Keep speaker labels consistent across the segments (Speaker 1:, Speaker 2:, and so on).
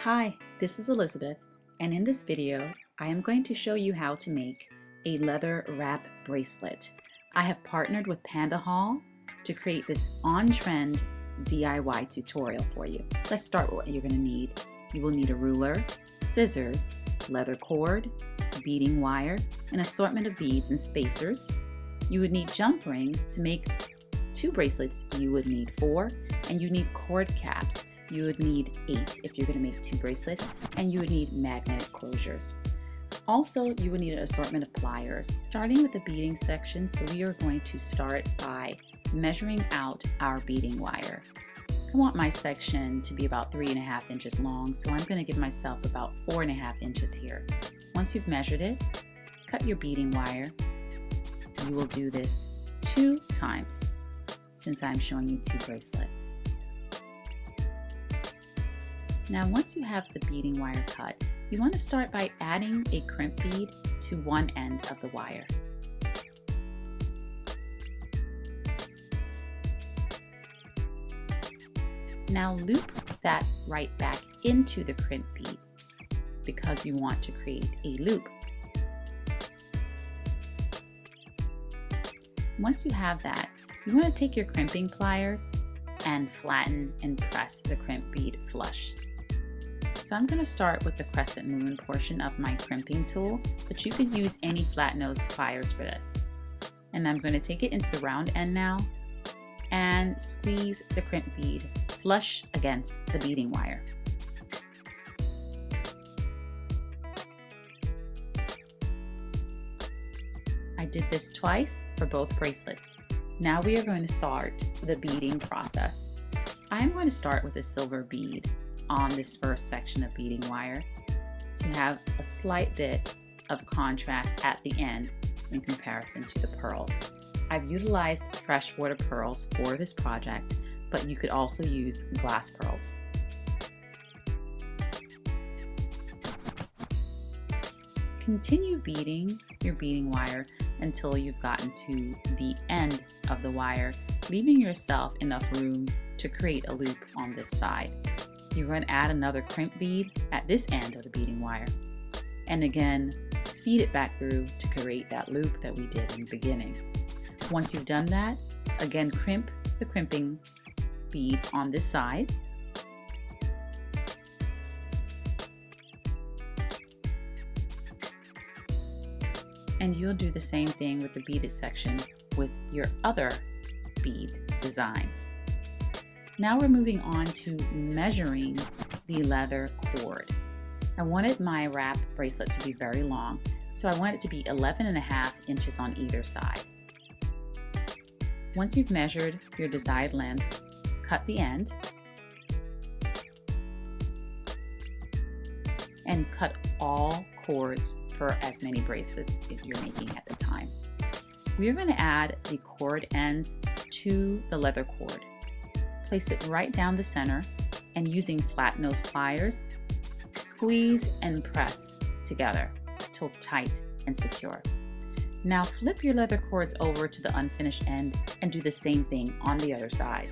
Speaker 1: Hi, this is Elizabeth, and in this video, I am going to show you how to make a leather wrap bracelet. I have partnered with Panda Hall to create this on-trend DIY tutorial for you. Let's start with what you're going to need. You will need a ruler, scissors, leather cord, beading wire, an assortment of beads and spacers. You would need jump rings. To make 2 bracelets, you would need 4, and you need cord caps. You would need 8 if you're going to make 2 bracelets, and you would need magnetic closures. Also, you would need an assortment of pliers. Starting with the beading section, so we are going to start by measuring out our beading wire. I want my section to be about 3.5 inches long, so I'm going to give myself about 4.5 inches here. Once you've measured it, cut your beading wire. You will do this 2 times, since I'm showing you 2 bracelets. Now, once you have the beading wire cut, you want to start by adding a crimp bead to one end of the wire. Now loop that right back into the crimp bead because you want to create a loop. Once you have that, you want to take your crimping pliers and flatten and press the crimp bead flush. So I'm going to start with the crescent moon portion of my crimping tool, but you could use any flat nose pliers for this. And I'm going to take it into the round end now and squeeze the crimp bead flush against the beading wire. I did this twice for both bracelets. Now we are going to start the beading process. I'm going to start with a silver bead on this first section of beading wire to have a slight bit of contrast at the end in comparison to the pearls. I've utilized freshwater pearls for this project, but you could also use glass pearls. Continue beading your beading wire until you've gotten to the end of the wire, leaving yourself enough room to create a loop on this side. You're going to add another crimp bead at this end of the beading wire, and again feed it back through to create that loop that we did in the beginning. Once you've done that, again crimp the crimping bead on this side, and you'll do the same thing with the beaded section with your other bead design. Now we're moving on to measuring the leather cord. I wanted my wrap bracelet to be very long, so I want it to be 11.5 inches on either side. Once you've measured your desired length, cut the end and cut all cords for as many bracelets you're making at the time. We are going to add the cord ends to the leather cord. Place it right down the center, and using flat nose pliers, squeeze and press together till tight and secure. Now flip your leather cords over to the unfinished end and do the same thing on the other side.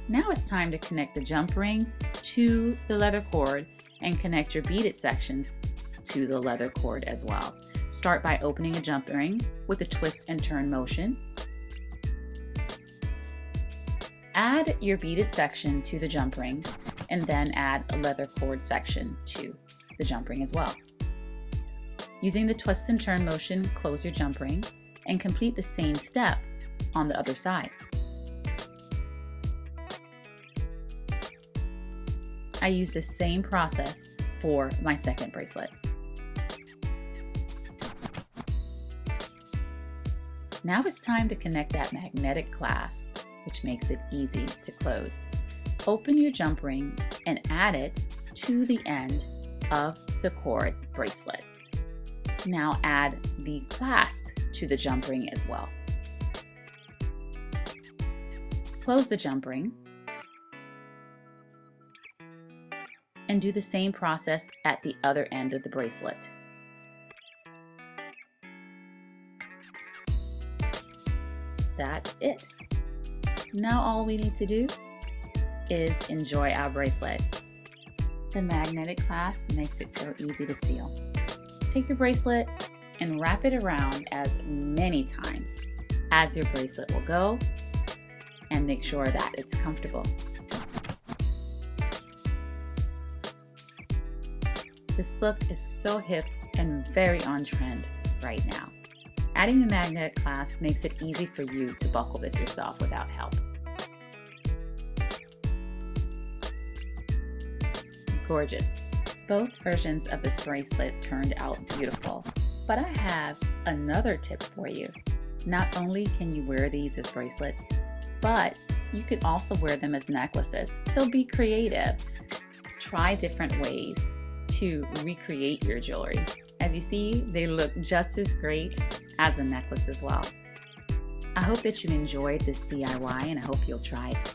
Speaker 1: Now it's time to connect the jump rings to the leather cord and connect your beaded sections to the leather cord as well. Start by opening a jump ring with a twist and turn motion. Add your beaded section to the jump ring, and then add a leather cord section to the jump ring as well. Using the twist and turn motion, close your jump ring and complete the same step on the other side. I use the same process for my second bracelet. Now it's time to connect that magnetic clasp, which makes it easy to close. Open your jump ring and add it to the end of the cord bracelet. Now add the clasp to the jump ring as well. Close the jump ring and do the same process at the other end of the bracelet. That's it. Now all we need to do is enjoy our bracelet. The magnetic clasp makes it so easy to seal. Take your bracelet and wrap it around as many times as your bracelet will go, and make sure that it's comfortable. This look is so hip and very on trend right now. Adding the magnetic clasp makes it easy for you to buckle this yourself without help. Gorgeous. Both versions of this bracelet turned out beautiful, but I have another tip for you. Not only can you wear these as bracelets, but you could also wear them as necklaces. So be creative. Try different ways to recreate your jewelry. As you see, they look just as great as a necklace as well. I hope that you enjoyed this DIY and I hope you'll try it.